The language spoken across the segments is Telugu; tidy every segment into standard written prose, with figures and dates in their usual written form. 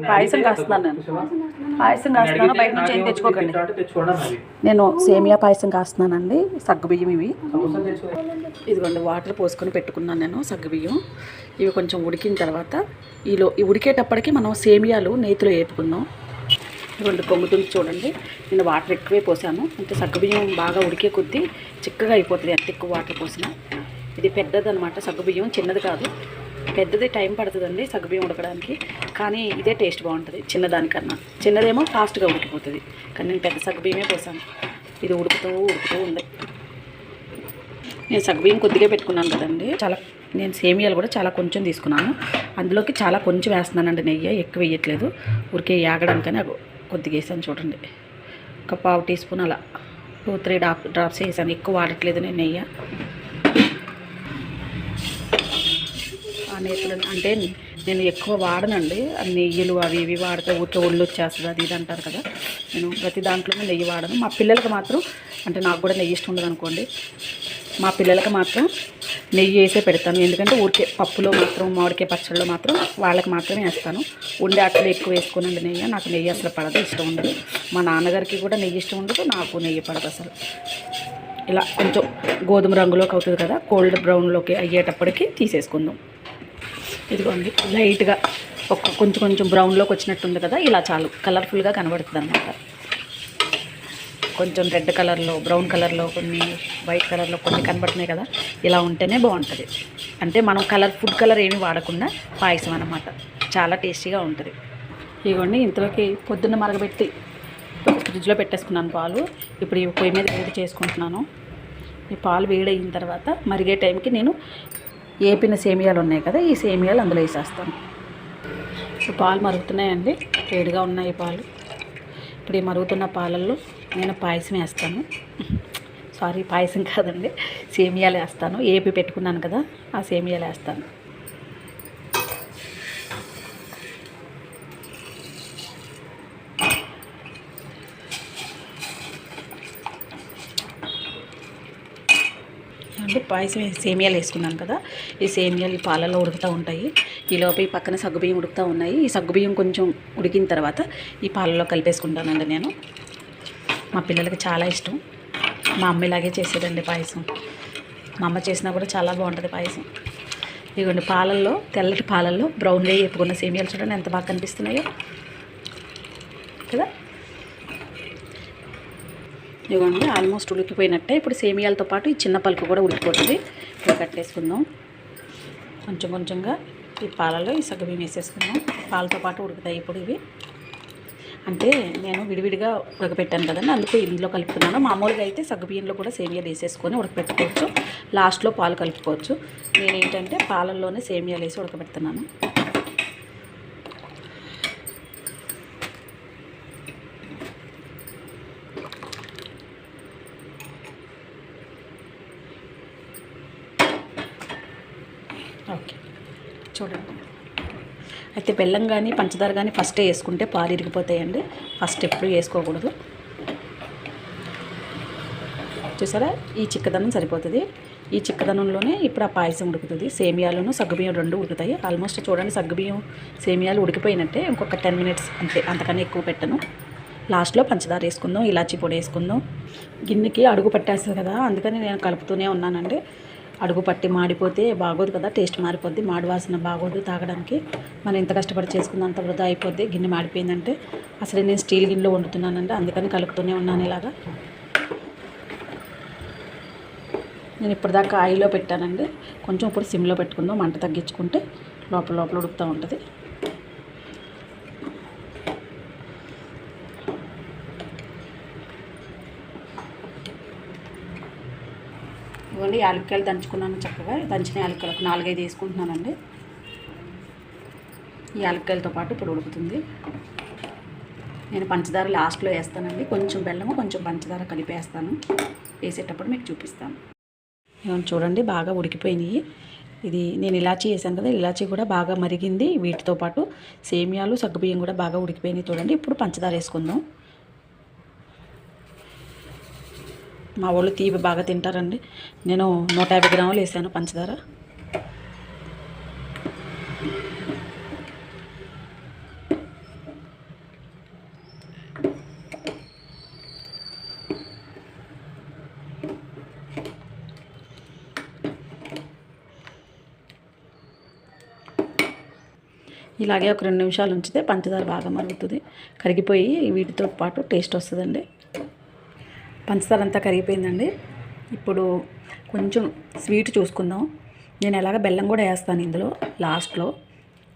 పాయసం కాస్తున్నాను బయట నుంచి ఏం తెచ్చుకోకండి. నేను సేమియా పాయసం కాస్తున్నానండి. సగ్గుబియ్యం ఇవి ఇదిగోండి వాటర్ పోసుకొని పెట్టుకున్నాను నేను. సగ్గుబియ్యం ఇవి కొంచెం ఉడికిన తర్వాత ఈ ఉడికేటప్పటికి మనం సేమియాలు నేతిలో వేపుకుందాం. ఇదిగోండి పొంగుతుంది చూడండి. నేను వాటర్ ఎక్కువే పోసాను. అంటే సగ్గుబియ్యం బాగా ఉడికే కొద్దీ చిక్కగా అయిపోతుంది ఎంత ఎక్కువ వాటర్ పోసినా. ఇది పెద్దది అనమాట సగ్గుబియ్యం, చిన్నది కాదు. పెద్దది టైం పడుతుందండి సగ్గుబియ్యం ఉడకడానికి, కానీ ఇదే టేస్ట్ బాగుంటుంది చిన్నదానికన్నా. చిన్నదేమో ఫాస్ట్గా ఉడికిపోతుంది, కానీ నేను పెద్ద సగ్గుబియ్యమే పోసాను. ఇది ఉడుకుతూ ఉంది. నేను సగ్గుబియ్యం కొద్దిగా పెట్టుకున్నాను కదండి. నేను సేమియాలు కూడా చాలా కొంచెం తీసుకున్నాను. అందులోకి చాలా కొంచెం వేస్తున్నానండి నెయ్యి, ఎక్కువ వేయట్లేదు. ఊరికే యాగడానికని కొద్దిగా వేసాను చూడండి. ఒక 1/2 టీ స్పూన్ అలా 2-3 డ్రాప్స్ వేసాను. ఎక్కువ వాడట్లేదు నేను నెయ్యి. ఆ నేతులు అంటే నేను ఎక్కువ వాడనండి. నెయ్యిలు అవి ఇవి వాడితే ఊరికే ఒళ్ళు వచ్చేస్తుంది అది ఇది అంటారు కదా. నేను ప్రతి దాంట్లోనే నెయ్యి వాడను. మా పిల్లలకి మాత్రం, అంటే నాకు కూడా నెయ్యి ఇష్టం ఉండదు అనుకోండి, మా పిల్లలకి మాత్రం నెయ్యి వేసే పెడతాను. ఎందుకంటే ఊరికే పప్పులో మాత్రం, మామిడికాయ పచ్చళ్ళలో మాత్రం వాళ్ళకి మాత్రమే వేస్తాను. ఉండే అట్లా ఎక్కువ వేసుకోనండి నెయ్యి. నాకు నెయ్యి అసలు పడదు, ఇష్టం ఉండదు. మా నాన్నగారికి కూడా నెయ్యి ఇష్టం ఉండదు, నాకు నెయ్యి పడదు అసలు. ఇలా కొంచెం గోధుమ రంగులోకి అవుతుంది కదా, కోల్డ్ బ్రౌన్లోకి అయ్యేటప్పటికి తీసేసుకుందాం. ఇదిగోండి లైట్గా కొంచెం బ్రౌన్లోకి వచ్చినట్టుంది కదా, ఇలా చాలు. కలర్ఫుల్గా కనబడుతుంది అన్నమాట. కొంచెం రెడ్ కలర్లో, బ్రౌన్ కలర్లో, కొన్ని వైట్ కలర్లో కొన్ని కనబడుతున్నాయి కదా, ఇలా ఉంటేనే బాగుంటుంది. అంటే మనం ఫుడ్ కలర్ ఏమీ వాడకుండా పాయసం అన్నమాట. చాలా టేస్టీగా ఉంటుంది. ఇదిగోండి ఇంతలోకి పొద్దున్న మరగబెట్టి ఫ్రిడ్జ్లో పెట్టేసుకున్నాను పాలు. ఇప్పుడు ఈ పొయ్యి మీద వేడి చేసుకుంటున్నాను. ఈ పాలు వేడయిన తర్వాత మరిగే టైంకి నేను ఏపిన సేమియాలు ఉన్నాయి కదా, ఈ సేమియాలు అందులో వేసేస్తాను. ఇప్పుడు పాలు మరుగుతున్నాయండి, వేడిగా ఉన్నాయి పాలు. ఇప్పుడు ఈ మరుగుతున్న పాలల్లో నేను పాయసం వేస్తాను. సారీ, పాయసం కాదండి, సేమియాలు వేస్తాను. ఏపి పెట్టుకున్నాను కదా, ఆ సేమియాలు వేస్తాను. అంటే పాయసం సేమియాలు వేసుకున్నాను కదా, ఈ సేమియాలు ఈ పాలలో ఉడుకుతూ ఉంటాయి. ఈలోపు ఈ పక్కన సగ్గుబియ్యం ఉడుకుతూ ఉన్నాయి. ఈ సగ్గుబియ్యం కొంచెం ఉడికిన తర్వాత ఈ పాలలో కలిపేసుకుంటానండి నేను. మా పిల్లలకి చాలా ఇష్టం. మా అమ్మ ఇలాగే చేసేదండి పాయసం. మా అమ్మ చేసినా కూడా చాలా బాగుంటుంది పాయసం. ఇదిగోండి పాలల్లో, తెల్లటి పాలల్లో బ్రౌన్గా వేపుకున్న సేమియాలు చూడండి ఎంత బాగా కనిపిస్తున్నాయో కదా. ఇదిగోండి ఆల్మోస్ట్ ఉడికిపోయినట్టే. ఇప్పుడు సేమియాలతో పాటు ఈ చిన్న పలుకు కూడా ఉడికిపోతుంది. ఇప్పుడు కట్టేసుకుందాం. కొంచెంగా ఈ పాలలో ఈ సగ్గుబియ్యం వేసేసుకుందాం. పాలతో పాటు ఉడుకుతాయి ఇప్పుడు ఇవి. అంటే నేను విడివిడిగా ఉడకపెట్టాను కదండి, అందుకు ఇందులో కలుపుతున్నాను. మామూలుగా అయితే సగ్గుబియ్యంలో కూడా సేమియాలు వేసేసుకొని ఉడకపెట్టుకోవచ్చు, లాస్ట్లో పాలు కలుపుకోవచ్చు. నేనేంటంటే పాలల్లోనే సేమియాలు వేసి ఉడకబెడుతున్నాను. ఓకే చూడండి. అయితే బెల్లం కానీ పంచదార కానీ ఫస్టే వేసుకుంటే పాలు ఇరిగిపోతాయండి. ఫస్ట్ ఎప్పుడు వేసుకోకూడదు. చూసారా, ఈ చిక్కదనం సరిపోతుంది. ఈ చిక్కదనంలోనే ఇప్పుడు ఆ పాయసం ఉడుకుతుంది. సేమియాలను సగ్గుబియ్యం రెండు ఉడుకుతాయి. ఆల్మోస్ట్ చూడండి సగ్గుబియ్యం సేమియాలు ఉడికిపోయినట్టే. ఇంకొక 10 మినిట్స్ అంతే, అంతకన్నా ఎక్కువ పెట్టను. లాస్ట్లో పంచదార వేసుకుందాం, ఇలాచీ పొడి వేసుకుందాం. గిన్నెకి అడుగు పట్టేస్తుంది కదా, అందుకని నేను కలుపుతూనే ఉన్నానండి. అడుగు పట్టి మాడిపోతే బాగోదు కదా, టేస్ట్ మారిపోద్ది, మాడి వాసన బాగోదు తాగడానికి. మనం ఎంత కష్టపడి చేసుకుందాం అంత వృధా అయిపోద్ది. గిన్నె మాడిపోయిందంటే. అసలు నేను స్టీల్ గిన్నెలో వండుతున్నానంటే అందుకని కలుపుతూనే ఉన్నాను ఇలాగా. నేను ఇప్పటిదాకా ఆయిల్లో పెట్టానండి. కొంచెం ఇప్పుడు సిమ్లో పెట్టుకుందాం, మంట తగ్గించుకుంటే లోపల ఉడుకుతూ ఉంటుంది. ఇవ్వండి యాలక్కాయలు దంచుకున్నాను చక్కగా. దంచిన యాలక్కాయలు ఒక 4-5 వేసుకుంటున్నానండి. ఈ యాలక్కాయలతో పాటు ఇప్పుడు ఉడుకుతుంది. నేను పంచదార లాస్ట్లో వేస్తానండి. కొంచెం బెల్లము కొంచెం పంచదార కలిపేస్తాను. వేసేటప్పుడు మీకు చూపిస్తాను. ఇవన్నీ చూడండి బాగా ఉడికిపోయినాయి. ఇది నేను ఇలాచీ వేసాను కదా, ఇలాచీ కూడా బాగా మరిగింది. వీటితో పాటు సేమియాలు సగ్గుబియ్యం కూడా బాగా ఉడికిపోయినాయి చూడండి. ఇప్పుడు పంచదార వేసుకుందాం. మా వాళ్ళు తీపి బాగా తింటారండి. నేను 150 గ్రాములు వేసాను పంచదార. ఇలాగే ఒక 2 నిమిషాలు ఉంచితే పంచదార బాగా మరుగుతుంది, కరిగిపోయి వీటితో పాటు టేస్ట్ వస్తుందండి. పంచదార అంతా కరిగిపోయిందండి. ఇప్పుడు కొంచెం స్వీట్ చూసుకుందాం. నేను ఎలాగ బెల్లం కూడా వేస్తాను ఇందులో లాస్ట్లో.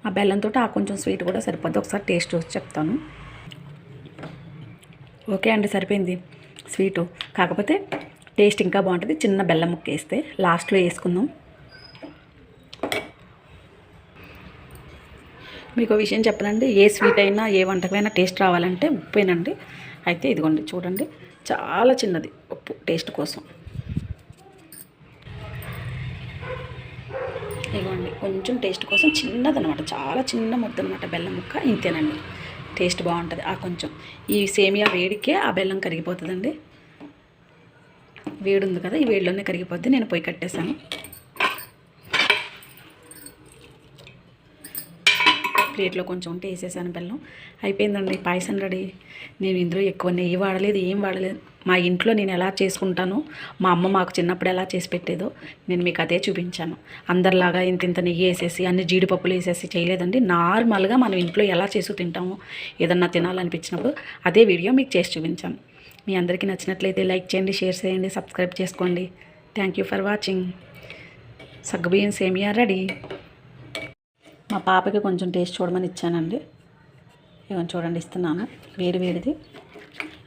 ఆ బెల్లంతో ఆ కొంచెం స్వీట్ కూడా సరిపోద్ది. ఒకసారి టేస్ట్ చూసి చెప్తాను. ఓకే అండి, సరిపోయింది స్వీటు. కాకపోతే టేస్ట్ ఇంకా బాగుంటుంది చిన్న బెల్లం ముక్క వేస్తే. లాస్ట్లో వేసుకుందాం. మీకు విషయం చెప్పనండి, ఏ స్వీట్ అయినా ఏ వంటకమైనా టేస్ట్ రావాలంటే ఉప్పేనండి. అయితే ఇదిగోండి చూడండి, చాలా చిన్నది ఉప్పు టేస్ట్ కోసం. ఇదిగోండి కొంచెం టేస్ట్ కోసం చిన్నదనమాట, చాలా చిన్న ముద్ద అనమాట బెల్లం ముక్క. ఇంతేనండి, టేస్ట్ బాగుంటుంది. ఆ కొంచెం ఈ సేమియా వేడికే ఆ బెల్లం కరిగిపోతుందండి. వేడి ఉంది కదా, ఈ వేడిలోనే కరిగిపోద్ది. నేను పొయ్యి కట్టేశాను. ప్లేట్లో కొంచెం ఉంటే వేసేసాను బెల్లం. అయిపోయిందండి పాయసం రెడీ. నేను ఇందులో ఎక్కువ నెయ్యి వాడలేదు, ఏం వాడలేదు. మా ఇంట్లో నేను ఎలా చేసుకుంటానో, మా అమ్మ మాకు చిన్నప్పుడు ఎలా చేసి పెట్టేదో నేను మీకు అదే చూపించాను. అందరిలాగా ఇంత నెయ్యి వేసేసి అన్ని జీడిపప్పులు వేసేసి చేయలేదండి. నార్మల్గా మనం ఇంట్లో ఎలా చేసి తింటామో, ఏదన్నా తినాలనిపించినప్పుడు అదే వీడియో మీకు చేసి చూపించాను. మీ అందరికీ నచ్చినట్లయితే లైక్ చేయండి, షేర్ చేయండి, సబ్స్క్రైబ్ చేసుకోండి. Thank you for watching. సగ్గుబియ్యం సేమియా రెడీ. మా పాపకి కొంచెం టేస్ట్ చూడమని ఇచ్చానండి. ఇవన్నీ చూడండి ఇస్తున్నాను. వేడిది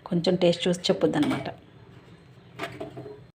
కొంచెం టేస్ట్ చూసి చెప్పుద్ది అనమాట.